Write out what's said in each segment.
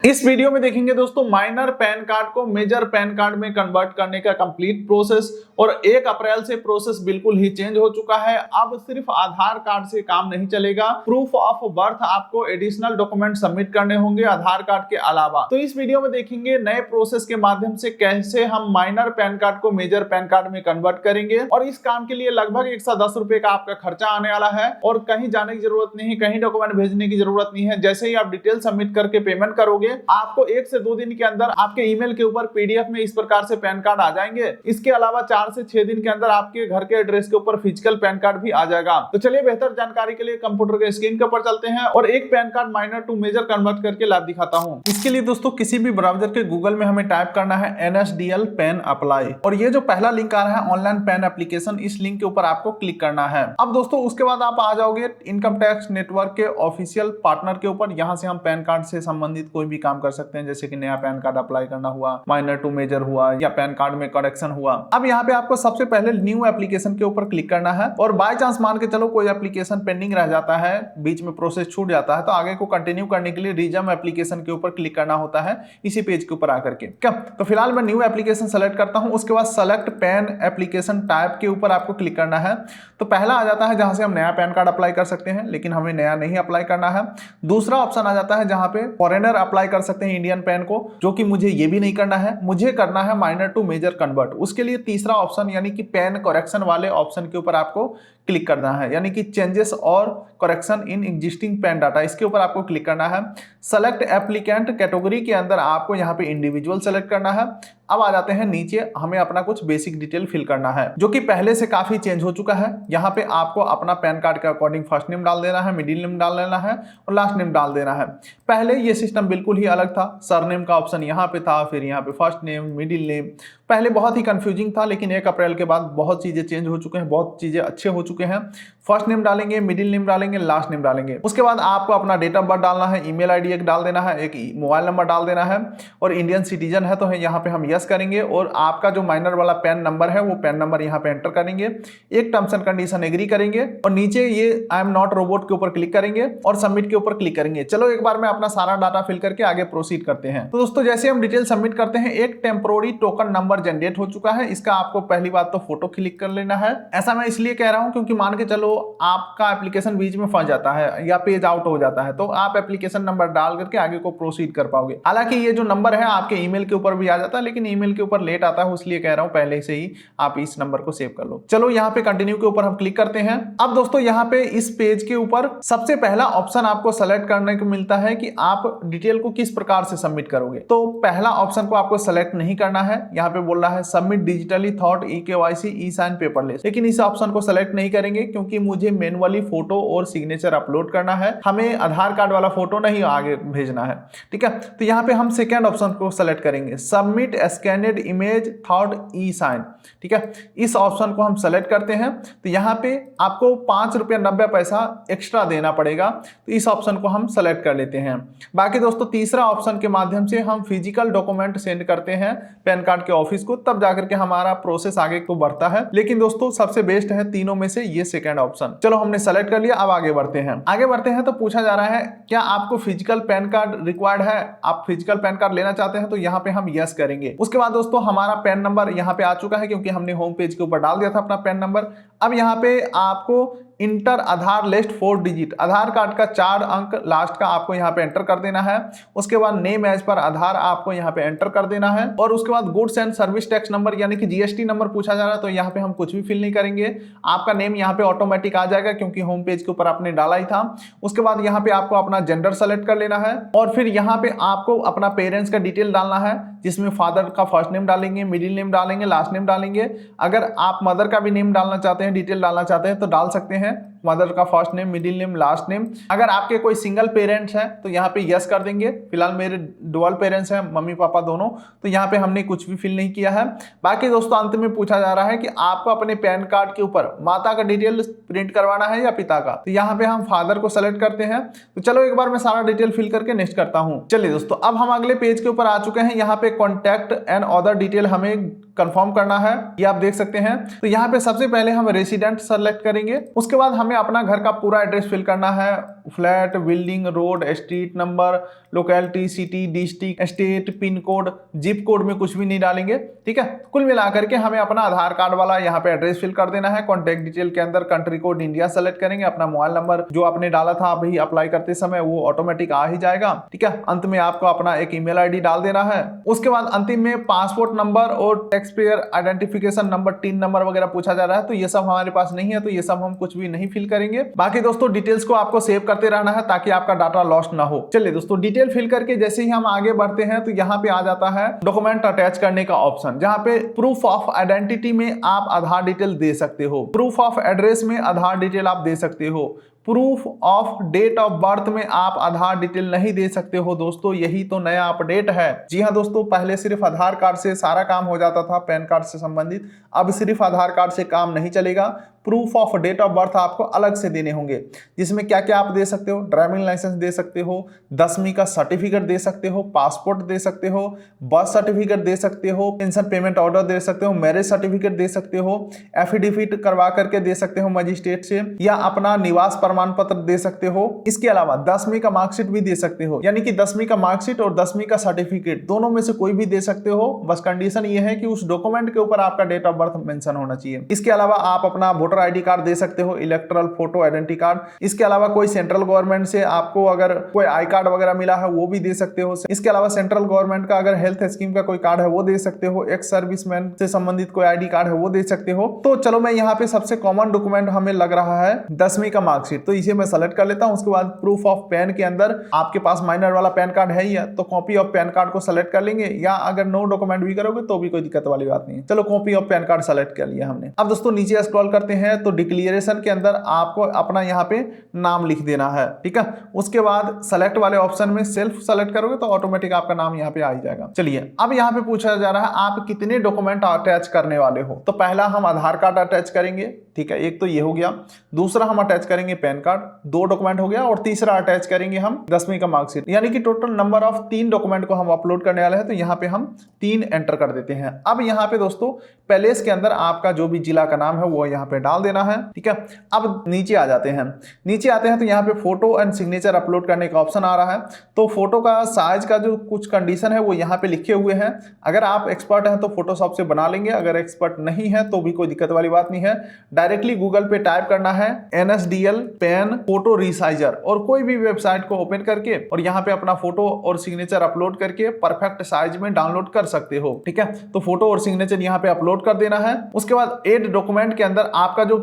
इस वीडियो में देखेंगे दोस्तों माइनर पैन कार्ड को मेजर पैन कार्ड में कन्वर्ट करने का कंप्लीट प्रोसेस। और 1 अप्रैल से प्रोसेस बिल्कुल ही चेंज हो चुका है। अब सिर्फ आधार कार्ड से काम नहीं चलेगा, प्रूफ ऑफ बर्थ आपको एडिशनल डॉक्यूमेंट सबमिट करने होंगे आधार कार्ड के अलावा। तो इस वीडियो में देखेंगे नए प्रोसेस के माध्यम से कैसे हम माइनर पैन कार्ड को मेजर पैन कार्ड में कन्वर्ट करेंगे। और इस काम के लिए लगभग 110 रुपए का आपका खर्चा आने वाला है और कहीं जाने की जरूरत नहीं, कहीं डॉक्यूमेंट भेजने की जरूरत नहीं है। जैसे ही आप डिटेल सबमिट करके पेमेंट करोगे, आपको 1 से 2 दिन के अंदर आपके ईमेल के ऊपर पीडीएफ में इस प्रकार से पैन कार्ड आ जाएंगे। इसके अलावा 4 से 6 दिन के अंदर आपके घर के एड्रेस के ऊपर फिजिकल पैन कार्ड भी आ जाएगा। तो चलिए बेहतर जानकारी के लिए कंप्यूटर के स्क्रीन के ऊपर चलते हैं और एक PAN card minor to major convert करके लाइव दिखाता हूं। इसके लिए दोस्तों किसी भी ब्राउजर के गूगल में हमें टाइप करना है NSDL पैन अप्लाई, और ये जो पहला लिंक आ रहा है ऑनलाइन पैन एप्लीकेशन, इस लिंक के ऊपर आपको क्लिक करना है। अब दोस्तों उसके बाद आप आ जाओगे इनकम टैक्स नेटवर्क के ऑफिशियल पार्टनर के ऊपर। यहाँ से हम पैन कार्ड से संबंधित कोई भी काम कर सकते हैं, जैसे कि नया पैन कार्ड अप्लाई करना हुआ, माइनर टू मेजर हुआ, या पैन कार्ड में करेक्शन हुआ। अब यहाँ पे आपको सबसे पहले न्यू एप्लीकेशन के ऊपर क्लिक करना है। और बाय चांस मान के चलो कोई एप्लीकेशन पेंडिंग रह जाता है, बीच में प्रोसेस छूट जाता है, तो आगे को कंटिन्यू करने के लिए रिज्यूम एप्लीकेशन के ऊपर क्लिक करना होता है इसी पेज के ऊपर आकर के। क्या तो फिलहाल मैं न्यू एप्लीकेशन सेलेक्ट करता हूं। उसके बाद सेलेक्ट पैन एप्लीकेशन टाइप के ऊपर आपको क्लिक करना है। तो पहला आ जाता है जहां से हम नया पैन कार्ड अप्लाई कर सकते हैं, लेकिन हमें नया नहीं अप्लाई करना है। दूसरा ऑप्शन आ जाता है जहां पे फॉरेनर अप्लाई कर सकते हैं इंडियन पैन को, जो कि मुझे ये भी नहीं करना है, मुझे करना है माइनर टू मेजर कन्वर्ट। उसके लिए तीसरा ऑप्शन यानी कि पैन करेक्शन वाले ऑप्शन के ऊपर आपको क्लिक करना है, यानी कि चेंजेस और correction in existing pan data, इसके ऊपर आपको क्लिक करना है। सेलेक्ट एप्लीकेंट कैटेगरी के अंदर आपको यहाँ पे इंडिविजुअल सेलेक्ट करना है। अब आ जाते हैं नीचे, हमें अपना कुछ बेसिक डिटेल फिल करना है जो कि पहले से काफी चेंज हो चुका है। यहाँ पे आपको अपना पैन कार्ड के अकॉर्डिंग फर्स्ट नेम डाल देना है, मिडिल नेम डाल देना है और लास्ट नेम डाल देना है। पहले ये सिस्टम बिल्कुल ही अलग था, सरनेम का ऑप्शन यहाँ पे था, फिर यहाँ पे फर्स्ट नेम, मिडिल नेम। पहले बहुत ही कंफ्यूजिंग था, लेकिन 1 अप्रैल के बाद बहुत चीजें चेंज हो चुके हैं, बहुत चीजें अच्छे हो चुके हैं। फर्स्ट नेम डालेंगे, मिडिल नेम डालेंगे, लास्ट नेम डालेंगे। उसके बाद आपको अपना डेट ऑफ बर्थ डालना है, ईमेल आईडी एक डाल देना है, एक मोबाइल नंबर डाल देना है, और इंडियन सिटीजन है तो यहाँ पे हम यस करेंगे। और आपका जो माइनर वाला पैन नंबर है वो पैन नंबर यहाँ पे एंटर करेंगे, एक टर्म्स एंड कंडीशन एग्री करेंगे, और नीचे ये आई एम नॉट रोबोट के ऊपर क्लिक करेंगे और सबमिट के ऊपर क्लिक करेंगे। चलो एक बार में अपना सारा डाटा फिल करके आगे प्रोसीड करते हैं। तो दोस्तों जैसे हम डिटेल सबमिट करते हैं, एक टेम्पोररी टोकन नंबर जनरेट हो चुका है। इसका आपको पहली बात तो फोटो क्लिक कर लेना है। ऐसा मैं इसलिए कह रहा हूं क्योंकि मान के चलो आपका एप्लीकेशन बीच में फंस जाता है या पेज आउट हो जाता है, तो आप एप्लीकेशन नंबर डाल करके आगे को प्रोसीड कर पाओगे। हालांकि ये जो नंबर है आपके ईमेल के ऊपर भी आ जाता है, लेकिन ईमेल के ऊपर लेट आता है, इसलिए कह रहा हूं पहले से ही आप इस नंबर को सेव कर लो। चलो यहाँ पे कंटिन्यू के ऊपर हम क्लिक करते हैं। अब दोस्तों यहाँ पे इस पेज के ऊपर सबसे पहला ऑप्शन आपको सेलेक्ट करने को मिलता है कि आप डिटेल को किस प्रकार से सबमिट करोगे। तो पहला ऑप्शन को आपको सेलेक्ट नहीं करना है, यहाँ पे बोल रहा है सबमिट डिजिटली थॉट eKYC ई साइन पेपरलेस, लेकिन इस ऑप्शन को सेलेक्ट नहीं करेंगे क्योंकि मुझे मैनुअली फोटो और सिग्नेचर अपलोड करना है, हमें आधार कार्ड वाला फोटो नहीं आगे भेजना है। ठीक है, तो यहाँ पे हम सेकेंड ऑप्शन को सेलेक्ट करेंगे, सबमिट स्कैनेड इमेज थॉट ई साइन। ठीक है, इस ऑप्शन को हम सेलेक्ट करते हैं। तो यहाँ पे आपको 5 रुपया 90 पैसा एक्स्ट्रा देना पड़ेगा, तो इस ऑप्शन को हम सेलेक्ट कर लेते हैं। बाकी दोस्तों तीसरा ऑप्शन के माध्यम से हम फिजिकल डॉक्यूमेंट सेंड करते हैं पैन कार्ड के ऑफिस को, तब जाकर के हमारा प्रोसेस आगे को बढ़ता है। लेकिन दोस्तों सबसे बेस्ट है तीनों में से ये सेकंड ऑप्शन। चलो हमने सेलेक्ट कर लिया, अब आगे बढ़ते हैं। आगे बढ़ते हैं तो पूछा जा रहा है क्या आपको फिजिकल पैन कार्ड रिक्वायर्ड है, आप फिजिकल पैन कार्ड लेना चाहते हैं, तो यहाँ पे हम यस करेंगे। उसके बाद दोस्तों हमारा पैन नंबर यहाँ पे आ चुका है क्योंकि हमने होम पेज के ऊपर डाल दिया था अपना पैन नंबर। अब यहाँ पे आपको इंटर आधार लिस्ट 4 डिजिट, आधार कार्ड का 4 अंक लास्ट का आपको यहाँ पे एंटर कर देना है। उसके बाद नेम एज पर आधार आपको यहाँ पे एंटर कर देना है, और उसके बाद goods and service tax number यानी कि GST नंबर पूछा जा रहा है, तो यहाँ पे हम कुछ भी फिल नहीं करेंगे। आपका नेम यहाँ पे ऑटोमेटिक आ जाएगा क्योंकि होम पेज के ऊपर आपने डाला ही था। उसके बाद यहाँ पे आपको अपना जेंडर सेलेक्ट कर लेना है, और फिर यहाँ पे आपको अपना पेरेंट्स का डिटेल डालना है, जिसमें फादर का फर्स्ट नेम डालेंगे, मिडिल नेम डालेंगे, लास्ट नेम डालेंगे। अगर आप मदर का भी नेम डालना चाहते हैं, डिटेल डालना चाहते हैं तो डाल सकते हैं, मदर का first name, middle name, last name. अगर आपके कोई सिंगल पेरेंट्स हैं तो यहाँ पे यस कर देंगे। फिलहाल मेरे डुअल पेरेंट्स हैं, मम्मी पापा दोनों, तो यहाँ पे हमने कुछ भी फिल नहीं किया है। बाकी दोस्तों अंत में पूछा जा रहा है कि आपको अपने पैन कार्ड के ऊपर माता का डिटेल प्रिंट करवाना है या पिता का, तो यहाँ पे हम फादर को सेलेक्ट करते हैं। तो चलो एक बार मैं सारा डिटेल फिल करके नेक्स्ट करता हूँ। चलिए दोस्तों अब हम अगले पेज के ऊपर आ चुके हैं। यहाँ पे कॉन्टैक्ट एंड अदर डिटेल हमें कंफर्म करना है, ये आप देख सकते हैं। तो यहाँ पे सबसे पहले हम रेसिडेंट सेलेक्ट करेंगे, उसके बाद हमें अपना घर का पूरा एड्रेस फिल करना है, flat, building, road, street number, locality, city, district, state, pin code, zip code में कुछ भी नहीं डालेंगे। ठीक है, कुल मिलाकर के हमें अपना आधार कार्ड वाला यहाँ पे एड्रेस फिल कर देना है। कॉन्टैक्ट डिटेल के अंदर कंट्री कोड इंडिया सेलेक्ट करेंगे, अपना मोबाइल नंबर जो आपने डाला था अभी अप्लाई करते समय वो ऑटोमेटिक आ ही जाएगा। ठीक है, अंत में आपको अपना एक ईमेल आईडी डाल देना है। उसके बाद अंतिम में पासपोर्ट नंबर और tax payer identification number, tin number वगैरह पूछा जा रहा है, तो ये सब हमारे पास नहीं है, तो ये सब हम कुछ भी नहीं फिल करेंगे। बाकी दोस्तों डिटेल्स को आपको सेव करते रहना है ताकि आपका डाटा लॉस्ट ना हो। चलिए दोस्तों, डिटेल फिल करके जैसे ही हम आगे बढ़ते हैं तो यहाँ पे आ जाता है डॉक्यूमेंट अटैच करने का ऑप्शन, जहाँ पे प्रूफ ऑफ आइडेंटिटी में आप आधार डिटेल दे सकते हो, प्रूफ ऑफ एड्रेस में आधार डिटेल आप दे सकते हो, proof of date of birth में आप आधार डिटेल नहीं दे सकते हो। दोस्तों यही तो नया अपडेट है। जी हाँ दोस्तों, पहले सिर्फ आधार कार्ड से सारा काम हो जाता था पैन कार्ड से संबंधित, अब सिर्फ आधार कार्ड से काम नहीं चलेगा। Proof of date of birth आपको अलग से देने होंगे, जिसमें क्या क्या आप दे सकते हो, ड्राइविंग लाइसेंस दे सकते हो, 10वीं का सर्टिफिकेट दे सकते हो, पासपोर्ट दे सकते हो, बर्थ सर्टिफिकेट दे सकते हो, पेंशन पेमेंट ऑर्डर दे सकते हो, मैरिज सर्टिफिकेट दे सकते हो, एफिडेविट करवा करके दे सकते हो मजिस्ट्रेट से, या अपना निवास प्रमाण पत्र दे सकते हो। इसके अलावा 10वीं का मार्कशीट भी दे सकते हो, यानी कि 10वीं का मार्कशीट और 10वीं का सर्टिफिकेट दोनों में से कोई भी दे सकते हो। बस कंडीशन ये है कि उस डॉक्यूमेंट के ऊपर आपका डेट ऑफ बर्थ मेंशन होना चाहिए। इसके अलावा आप अपना वोटर आईडी कार्ड दे सकते हो, इलेक्टोरल फोटो आइडेंटिटी कार्ड। इसके अलावा कोई सेंट्रल गवर्नमेंट से आपको अगर कोई आई कार्ड वगैरह मिला है वो भी दे सकते हो। इसके अलावा सेंट्रल गवर्नमेंट का अगर हेल्थ स्कीम का कोई कार्ड है वो दे सकते हो, एक्स सर्विसमैन से संबंधित कोई आईडी कार्ड है वो दे सकते हो। तो चलो मैं यहाँ पे सबसे कॉमन डॉक्यूमेंट हमें लग रहा है 10वीं का मार्कशीट, तो इसे मैं सेलेक्ट कर लेता हूँ। उसके बाद प्रूफ ऑफ पैन के अंदर आपके पास माइनर वाला पैन कार्ड है ही है, तो कॉपी ऑफ पैन कार्ड को सेलेक्ट कर लेंगे, या अगर नो डॉक्यूमेंट भी करोगे तो भी कोई दिक्कत वाली बात नहीं है। चलो copy of pan card select कर लिया हमने। अब दोस्तों नीचे स्क्रॉल करते हैं तो डिक्लेरेशन के अंदर आपको अपना यहाँ पे नाम लिख देना है। ठीक है, उसके बाद सेलेक्ट वाले ऑप्शन में सेल्फ सेलेक्ट करोगे तो ऑटोमेटिक आपका नाम यहाँ पे आ ही जाएगा। चलिए अब यहाँ पे पूछा जा रहा है आप कितने डॉक्यूमेंट अटैच करने वाले हो। तो पहला हम आधार कार्ड अटैच करेंगे, ठीक है, एक तो ये हो गया। दूसरा हम अटैच करेंगे पैन कार्ड, 2 डॉक्यूमेंट हो गया। और तीसरा अटैच करेंगे हम 10वीं का मार्कशीट, यानी कि टोटल नंबर ऑफ 3 डॉक्यूमेंट को हम अपलोड करने वाले हैं। तो यहाँ पे हम 3 एंटर कर देते हैं। अब यहाँ पे दोस्तों पैलेस के अंदर आपका जो भी जिला का नाम है वो यहाँ पे डाल देना है। ठीक है, अब नीचे आ जाते हैं। नीचे आते हैं तो यहाँ पे फोटो एंड सिग्नेचर अपलोड करने का ऑप्शन आ रहा है। तो फोटो का साइज का जो कुछ कंडीशन है वो यहाँ पे लिखे हुए हैं। अगर आप एक्सपर्ट हैं तो फोटोशॉप से बना लेंगे, अगर एक्सपर्ट नहीं है तो भी कोई दिक्कत वाली बात नहीं है। डायरेक्टली गूगल पे टाइप करना है NSDL पेन फोटो रिसाइजर, और कोई भी वेबसाइट को ओपन करके और यहाँ पे अपना फोटो और सिग्नेचर अपलोड करके परफेक्ट साइज में डाउनलोड कर सकते हो। ठीक है, तो फोटो और सिग्नेचर यहाँ पे अपलोड कर देना है। उसके बाद एड डॉक्यूमेंट के अंदर आपका जो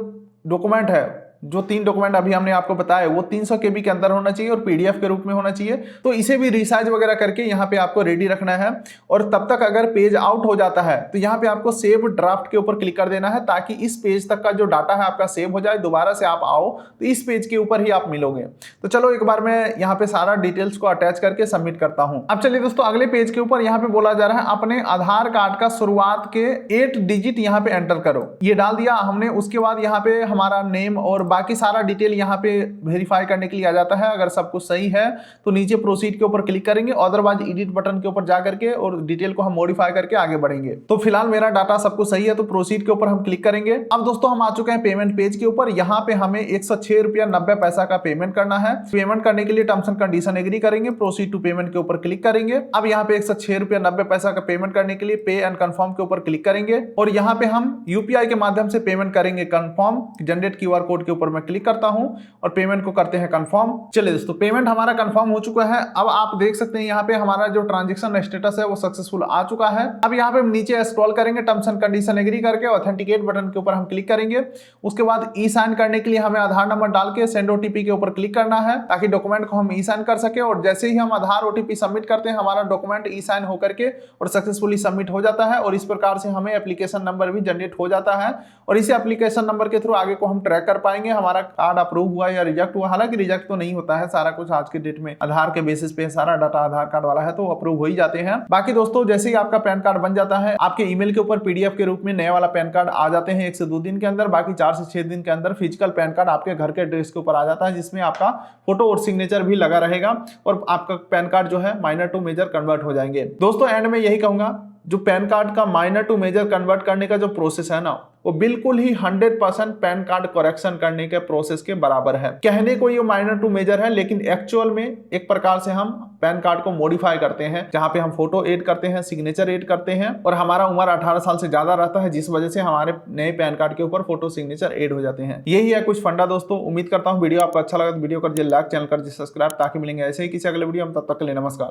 डॉक्यूमेंट है, जो 3 डॉक्यूमेंट अभी हमने आपको बताया वो 300 KB के अंदर होना चाहिए और PDF के रूप में होना चाहिए। तो इसे भी रिसाइज वगैरह करके यहाँ पे आपको रेडी रखना है। और तब तक अगर पेज आउट हो जाता है तो यहाँ पे आपको सेव ड्राफ्ट के ऊपर क्लिक कर देना है, ताकि इस पेज तक का जो डाटा है आपका सेव हो जाए। दोबारा से आप आओ तो इस पेज के ऊपर ही आप मिलोगे। तो चलो एक बार मैं यहाँ पे सारा डिटेल्स को अटैच करके सबमिट करता हूँ। अब चलिए दोस्तों अगले पेज के ऊपर यहाँ पे बोला जा रहा है अपने आधार कार्ड का शुरुआत के 8 डिजिट यहाँ पे एंटर करो। ये डाल दिया हमने। उसके बाद यहाँ पे हमारा नेम और बाकी सारा डिटेल यहाँ पे वेरीफाई करने के लिए आ जाता है। अगर सब कुछ सही है तो नीचे प्रोसीड के ऊपर क्लिक करेंगे, अदरवाइज एडिट बटन के ऊपर जा करके और डिटेल को हम मॉडिफाई करके आगे बढ़ेंगे। तो फिलहाल मेरा डाटा सब कुछ सही है तो प्रोसीड के ऊपर हम क्लिक करेंगे। अब दोस्तों हम आ चुके हैं पेमेंट पेज के ऊपर। यहाँ पे हमें 106 रुपया 90 पैसा का पेमेंट करना है। पेमेंट करने के लिए टर्म्स एंड कंडीशन एग्री करेंगे, प्रोसीड टू पेमेंट के ऊपर क्लिक करेंगे। अब यहाँ पे 106 रुपया 90 पैसा का पेमेंट करने के लिए पे एंड कंफर्म के ऊपर क्लिक करेंगे, और यहाँ पे हम UPI के माध्यम से पेमेंट करेंगे। कंफर्म जनरेट QR कोड के ऊपर मैं क्लिक करता हूँ और पेमेंट को करते हैं कंफर्म। चलिए दोस्तों पेमेंट हमारा कंफर्म हो चुका है। अब आप देख सकते हैं यहाँ पे हमारा जो ट्रांजैक्शन स्टेटस है वो सक्सेसफुल आ चुका है। अब यहाँ पे नीचे स्क्रॉल करेंगे, टर्म्स एंड कंडीशन एग्री करके ऑथेंटिकेट बटन के ऊपर हम क्लिक करेंगे। उसके बाद ई साइन करने के लिए हमें आधार नंबर डाल के सेंड OTP के ऊपर क्लिक करना है, ताकि डॉक्यूमेंट को हम ई साइन कर सके। और जैसे ही हम आधार OTP सबमिट करते हैं हमारा डॉक्यूमेंट ई साइन होकर के और सक्सेसफुली सबमिट हो जाता है। और इस प्रकार से हमें एप्लीकेशन नंबर भी जनरेट हो जाता है, और इसी एप्लीकेशन नंबर के थ्रू आगे को हम ट्रैक कर पाएंगे हमारा कार्ड अप्रूव हुआ या रिजेक्ट हुआ। हालांकि रिजेक्ट तो नहीं होता है, सारा कुछ आज के डेट में आधार के बेसिस पे सारा डाटा आधार कार्ड वाला है तो अप्रूव हो ही जाते हैं। बाकी दोस्तों जैसे ही आपका पैन कार्ड बन जाता है आपके ईमेल के ऊपर PDF के रूप में नया वाला पैन कार्ड आ जाते हैं 1 से 2 दिन के अंदर। बाकी 4 से 6 दिन के अंदर फिजिकल पैन कार्ड आपके घर के एड्रेस के ऊपर आ जाता है, जिसमें आपका फोटो और सिग्नेचर भी लगा रहेगा और आपका पैन कार्ड जो है माइनर टू मेजर कन्वर्ट हो जाएंगे। दोस्तों एंड में यही कहूंगा, जो पैन कार्ड का माइनर टू मेजर कन्वर्ट करने का जो प्रोसेस है ना, वो बिल्कुल ही 100% पैन कार्ड करेक्शन करने के प्रोसेस के बराबर है। कहने को ये माइनर टू मेजर है, लेकिन एक्चुअल में एक प्रकार से हम पैन कार्ड को मॉडिफाई करते हैं, जहां पे हम फोटो ऐड करते हैं, सिग्नेचर ऐड करते हैं, और हमारा उम्र 18 साल से ज्यादा रहता है, जिस वजह से हमारे नए पैन कार्ड के ऊपर फोटो सिग्नेचर ऐड हो जाते हैं। यही है कुछ फंडा दोस्तों। उम्मीद करता हूँ वीडियो आपको अच्छा लगा तो वीडियो कर दिए लाइक, चैनल कर दिए सब्सक्राइब, ताकि मिलेंगे ऐसे ही किसी अगले वीडियो में। तब तक के लिए नमस्कार।